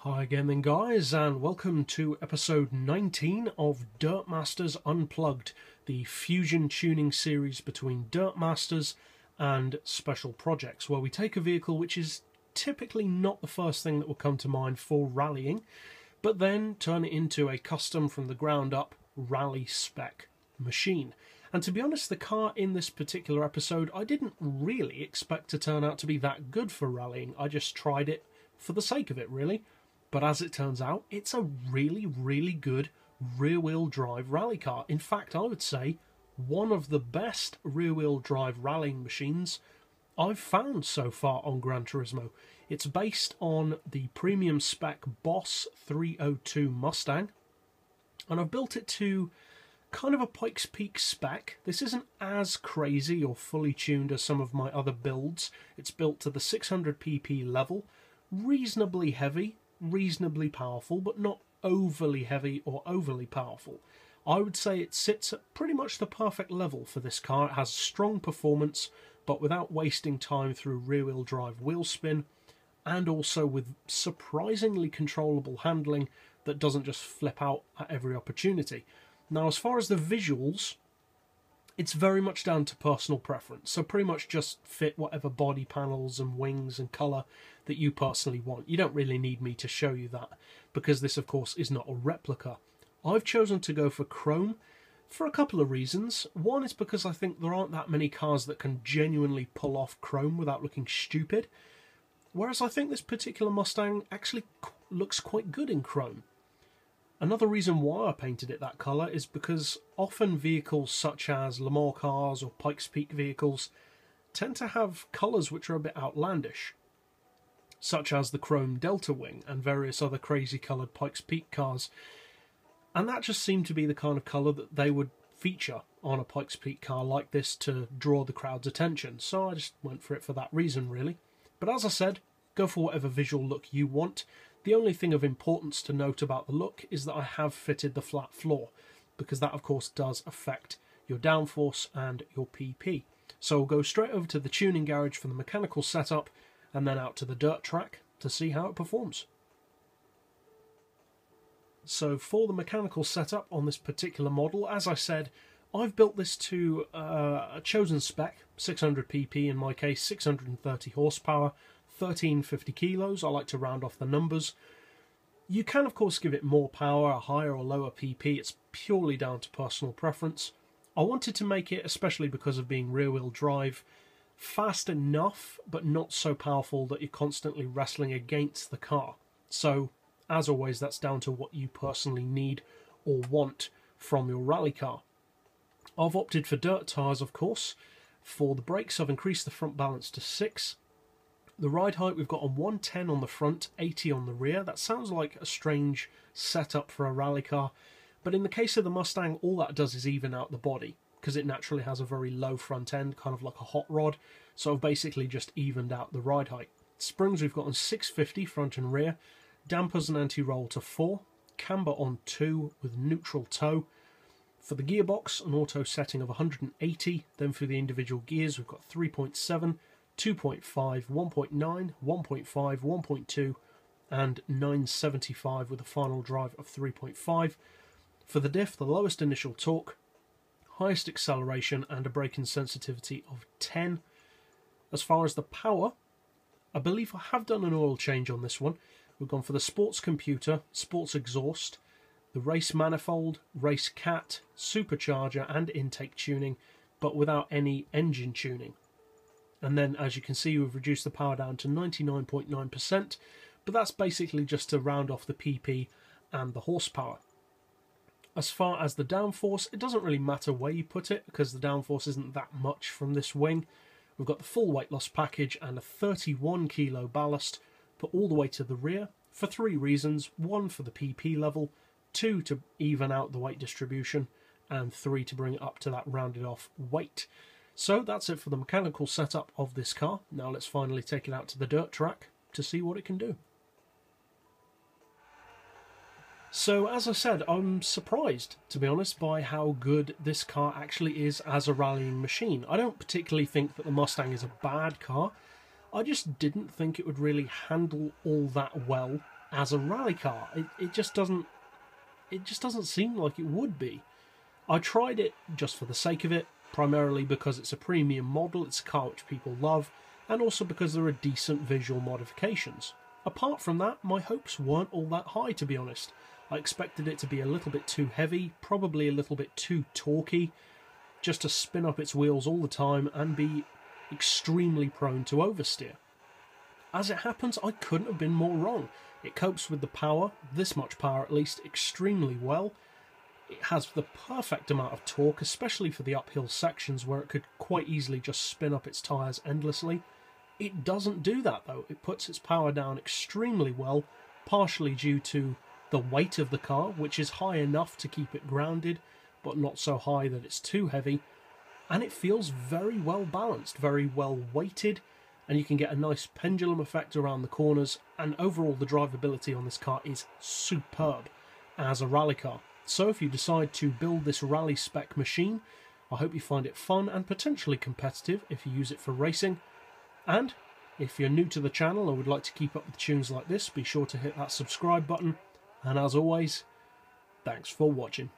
Hi again then guys, and welcome to episode 19 of Dirtmasters Unplugged, the fusion tuning series between Dirtmasters and Special Projects, where we take a vehicle which is typically not the first thing that will come to mind for rallying, but then turn it into a custom from the ground up rally spec machine. And to be honest, the car in this particular episode I didn't really expect to turn out to be that good for rallying. I just tried it for the sake of it, really. But as it turns out, it's a really good rear-wheel drive rally car. In fact, I would say one of the best rear-wheel drive rallying machines I've found so far on Gran Turismo. It's based on the premium spec Boss 302 Mustang, and I've built it to kind of a Pikes Peak spec. This isn't as crazy or fully tuned as some of my other builds. It's built to the 600 pp level, reasonably heavy, reasonably powerful, but not overly heavy or overly powerful. I would say it sits at pretty much the perfect level for this car. It has strong performance, but without wasting time through rear-wheel drive wheel spin, and also with surprisingly controllable handling that doesn't just flip out at every opportunity. Now, as far as the visuals, it's very much down to personal preference, so pretty much just fit whatever body panels and wings and colour that you personally want. You don't really need me to show you that, because this of course is not a replica. I've chosen to go for chrome for a couple of reasons. One is because I think there aren't that many cars that can genuinely pull off chrome without looking stupid, whereas I think this particular Mustang actually looks quite good in chrome. Another reason why I painted it that colour is because often vehicles such as Le Mans cars or Pikes Peak vehicles tend to have colours which are a bit outlandish, such as the chrome Delta Wing and various other crazy coloured Pikes Peak cars, and that just seemed to be the kind of colour that they would feature on a Pikes Peak car like this to draw the crowd's attention, so I just went for it for that reason really. But as I said, go for whatever visual look you want. The only thing of importance to note about the look is that I have fitted the flat floor, because that of course does affect your downforce and your PP. So we'll go straight over to the tuning garage for the mechanical setup, and then out to the dirt track to see how it performs. So for the mechanical setup on this particular model, as I said, I've built this to a chosen spec, 600 pp in my case, 630 horsepower, 1350 kilos. I like to round off the numbers. You can of course give it more power, a higher or lower PP. It's purely down to personal preference. I wanted to make it, especially because of being rear-wheel drive, fast enough but not so powerful that you're constantly wrestling against the car. So as always, that's down to what you personally need or want from your rally car. I've opted for dirt tyres of course. For the brakes I've increased the front balance to 6. The ride height we've got a 110 on the front, 80 on the rear. That sounds like a strange setup for a rally car, but in the case of the Mustang, all that does is even out the body, because it naturally has a very low front end, kind of like a hot rod, so I've basically just evened out the ride height. Springs we've got on 650 front and rear, dampers and anti-roll to 4, camber on 2 with neutral toe. For the gearbox, an auto setting of 180, then for the individual gears we've got 3.7, 2.5, 1.9, 1.5, 1.2 and 975 with a final drive of 3.5. For the diff, the lowest initial torque, highest acceleration and a braking sensitivity of 10. As far as the power, I believe I have done an oil change on this one. We've gone for the sports computer, sports exhaust, the race manifold, race cat, supercharger and intake tuning, but without any engine tuning. And then, as you can see, we've reduced the power down to 99.9%, but that's basically just to round off the PP and the horsepower. As far as the downforce, it doesn't really matter where you put it, because the downforce isn't that much from this wing. We've got the full weight loss package and a 31 kilo ballast, put all the way to the rear, for 3 reasons. 1, for the PP level, 2, to even out the weight distribution, and 3, to bring it up to that rounded off weight. So that's it for the mechanical setup of this car. Now let's finally take it out to the dirt track to see what it can do. So as I said, I'm surprised, to be honest, by how good this car actually is as a rallying machine. I don't particularly think that the Mustang is a bad car. I just didn't think it would really handle all that well as a rally car. It just doesn't seem like it would be. I tried it just for the sake of it, primarily because it's a premium model, it's a car which people love, and also because there are decent visual modifications. Apart from that, my hopes weren't all that high, to be honest. I expected it to be a little bit too heavy, probably a little bit too torquey, just to spin up its wheels all the time and be extremely prone to oversteer. As it happens, I couldn't have been more wrong. It copes with the power, this much power at least, extremely well. It has the perfect amount of torque, especially for the uphill sections where it could quite easily just spin up its tyres endlessly. It doesn't do that though. It puts its power down extremely well, partially due to the weight of the car, which is high enough to keep it grounded, but not so high that it's too heavy. And it feels very well balanced, very well weighted, and you can get a nice pendulum effect around the corners, and overall the drivability on this car is superb as a rally car. So if you decide to build this rally spec machine, I hope you find it fun and potentially competitive if you use it for racing. And if you're new to the channel and would like to keep up with tunes like this, be sure to hit that subscribe button. And as always, thanks for watching.